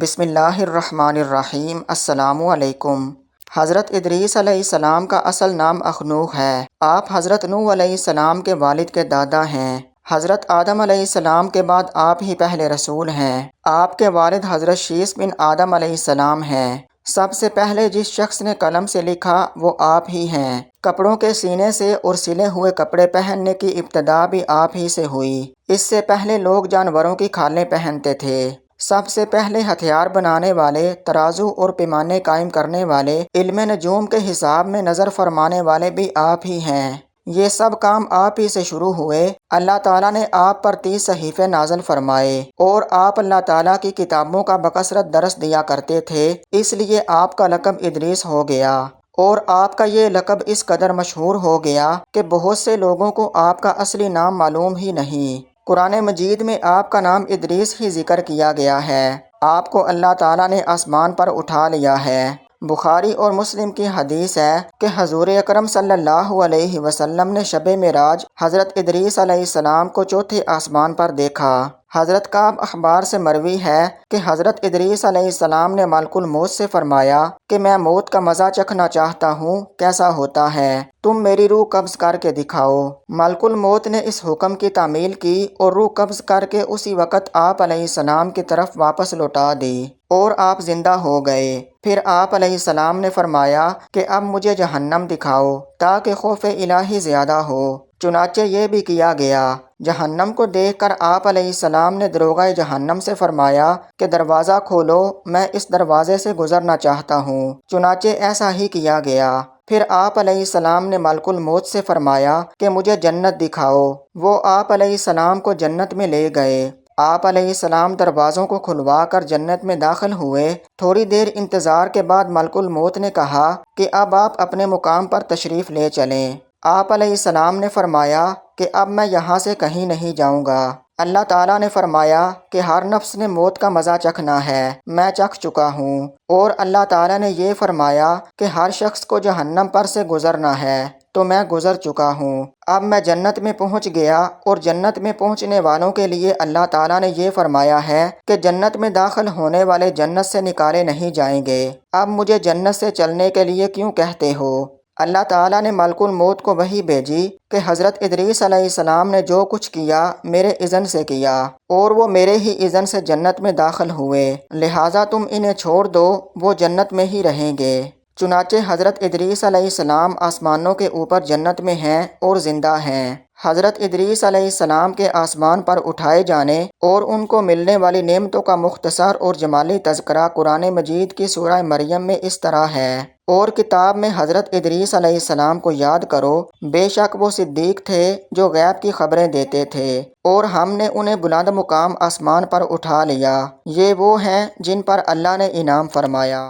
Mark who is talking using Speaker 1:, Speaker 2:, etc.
Speaker 1: بسم اللہ الرحمن الرحیم۔ السلام علیکم۔ حضرت ادریس علیہ السلام کا اصل نام اخنوخ ہے۔ آپ حضرت نوح علیہ السلام کے والد کے دادا ہیں۔ حضرت آدم علیہ السلام کے بعد آپ ہی پہلے رسول ہیں۔ آپ کے والد حضرت شیث بن آدم علیہ السلام ہیں۔ سب سے پہلے جس شخص نے قلم سے لکھا وہ آپ ہی ہیں۔ کپڑوں کے سینے سے اور سلے ہوئے کپڑے پہننے کی ابتدا بھی آپ ہی سے ہوئی۔ اس سے پہلے لوگ جانوروں کی کھالیں پہنتے تھے۔ سب سے پہلے ہتھیار بنانے والے، ترازو اور پیمانے قائم کرنے والے، علم نجوم کے حساب میں نظر فرمانے والے بھی آپ ہی ہیں۔ یہ سب کام آپ ہی سے شروع ہوئے۔ اللہ تعالیٰ نے آپ پر 30 صحیفے نازل فرمائے اور آپ اللہ تعالیٰ کی کتابوں کا بکثرت درس دیا کرتے تھے، اس لیے آپ کا لقب ادریس ہو گیا۔ اور آپ کا یہ لقب اس قدر مشہور ہو گیا کہ بہت سے لوگوں کو آپ کا اصلی نام معلوم ہی نہیں۔ قرآن مجید میں آپ کا نام ادریس ہی ذکر کیا گیا ہے۔ آپ کو اللہ تعالیٰ نے آسمان پر اٹھا لیا ہے۔ بخاری اور مسلم کی حدیث ہے کہ حضور اکرم صلی اللہ علیہ وسلم نے شب معراج حضرت ادریس علیہ السلام کو چوتھے آسمان پر دیکھا۔ حضرت کعب اخبار سے مروی ہے کہ حضرت ادریس علیہ السلام نے ملک الموت سے فرمایا کہ میں موت کا مزہ چکھنا چاہتا ہوں، کیسا ہوتا ہے؟ تم میری روح قبض کر کے دکھاؤ۔ ملک الموت نے اس حکم کی تعمیل کی اور روح قبض کر کے اسی وقت آپ علیہ السلام کی طرف واپس لوٹا دی اور آپ زندہ ہو گئے۔ پھر آپ علیہ السلام نے فرمایا کہ اب مجھے جہنم دکھاؤ تاکہ خوف الہی زیادہ ہو۔ چنانچہ یہ بھی کیا گیا۔ جہنم کو دیکھ کر آپ علیہ السلام نے دروغہ جہنم سے فرمایا کہ دروازہ کھولو، میں اس دروازے سے گزرنا چاہتا ہوں۔ چنانچہ ایسا ہی کیا گیا۔ پھر آپ علیہ السلام نے ملک الموت سے فرمایا کہ مجھے جنت دکھاؤ۔ وہ آپ علیہ السلام کو جنت میں لے گئے۔ آپ علیہ السلام دروازوں کو کھلوا کر جنت میں داخل ہوئے۔ تھوڑی دیر انتظار کے بعد ملک الموت نے کہا کہ اب آپ اپنے مقام پر تشریف لے چلیں۔ آپ علیہ السلام نے فرمایا کہ اب میں یہاں سے کہیں نہیں جاؤں گا۔ اللہ تعالیٰ نے فرمایا کہ ہر نفس نے موت کا مزہ چکھنا ہے، میں چکھ چکا ہوں۔ اور اللہ تعالیٰ نے یہ فرمایا کہ ہر شخص کو جہنم پر سے گزرنا ہے، تو میں گزر چکا ہوں۔ اب میں جنت میں پہنچ گیا اور جنت میں پہنچنے والوں کے لیے اللہ تعالیٰ نے یہ فرمایا ہے کہ جنت میں داخل ہونے والے جنت سے نکالے نہیں جائیں گے۔ اب مجھے جنت سے چلنے کے لیے کیوں کہتے ہو؟ اللہ تعالیٰ نے ملک الموت کو وحی بھیجی کہ حضرت ادریس علیہ السلام نے جو کچھ کیا میرے اذن سے کیا اور وہ میرے ہی اذن سے جنت میں داخل ہوئے، لہٰذا تم انہیں چھوڑ دو، وہ جنت میں ہی رہیں گے۔ چنانچہ حضرت ادریس علیہ السلام آسمانوں کے اوپر جنت میں ہیں اور زندہ ہیں۔ حضرت ادریس علیہ السلام کے آسمان پر اٹھائے جانے اور ان کو ملنے والی نعمتوں کا مختصر اور جمالی تذکرہ قرآن مجید کی سورہ مریم میں اس طرح ہے: اور کتاب میں حضرت ادریس علیہ السلام کو یاد کرو، بے شک وہ صدیق تھے جو غیب کی خبریں دیتے تھے، اور ہم نے انہیں بلند مقام آسمان پر اٹھا لیا۔ یہ وہ ہیں جن پر اللہ نے انعام فرمایا۔